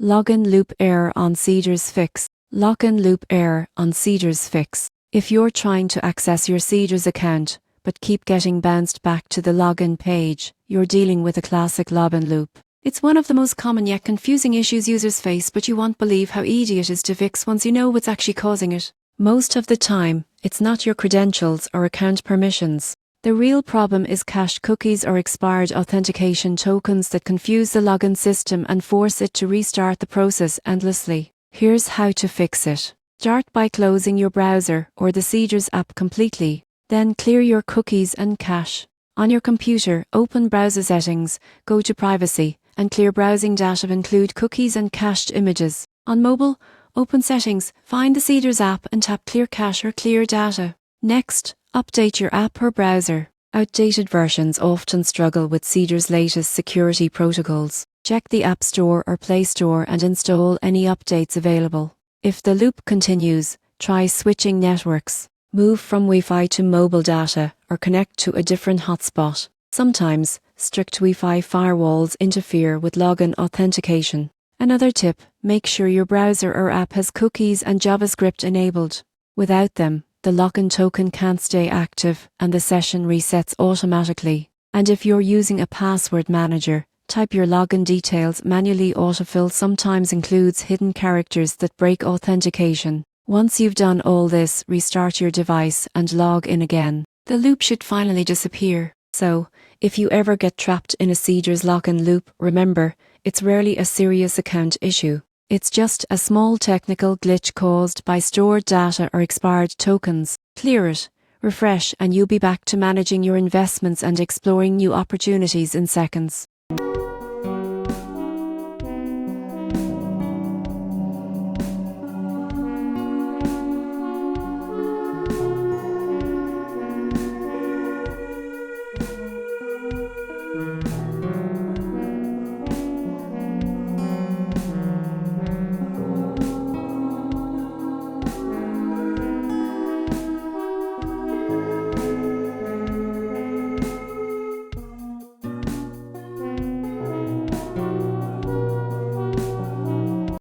Login loop error on Seedrs Fix. Login loop error on Seedrs Fix. If you're trying to access your Seedrs account, but keep getting bounced back to the login page, you're dealing with a classic login loop. It's one of the most common yet confusing issues users face, but you won't believe how easy it is to fix once you know what's actually causing it. Most of the time, it's not your credentials or account permissions. The real problem is cached cookies or expired authentication tokens that confuse the login system and force it to restart the process endlessly. Here's how to fix it. Start by closing your browser or the Seedrs app completely. Then clear your cookies and cache. On your computer, open Browser Settings, go to Privacy, and clear browsing data include cookies and cached images. On mobile, open Settings, find the Seedrs app and tap Clear Cache or Clear Data. Next, update your app or browser. Outdated versions often struggle with Seedrs' latest security protocols. Check the App Store or Play Store and install any updates available. If the loop continues, try switching networks. Move from Wi-Fi to mobile data or connect to a different hotspot. Sometimes, strict Wi-Fi firewalls interfere with login authentication. Another tip, make sure your browser or app has cookies and JavaScript enabled. Without them, the login token can't stay active and the session resets automatically. And if you're using a password manager, type your login details manually. Autofill sometimes includes hidden characters that break authentication. Once you've done all this, restart your device and log in again. The loop should finally disappear. So, if you ever get trapped in a Seedrs login loop, remember, it's rarely a serious account issue. It's just a small technical glitch caused by stored data or expired tokens. Clear it, refresh, and you'll be back to managing your investments and exploring new opportunities in seconds.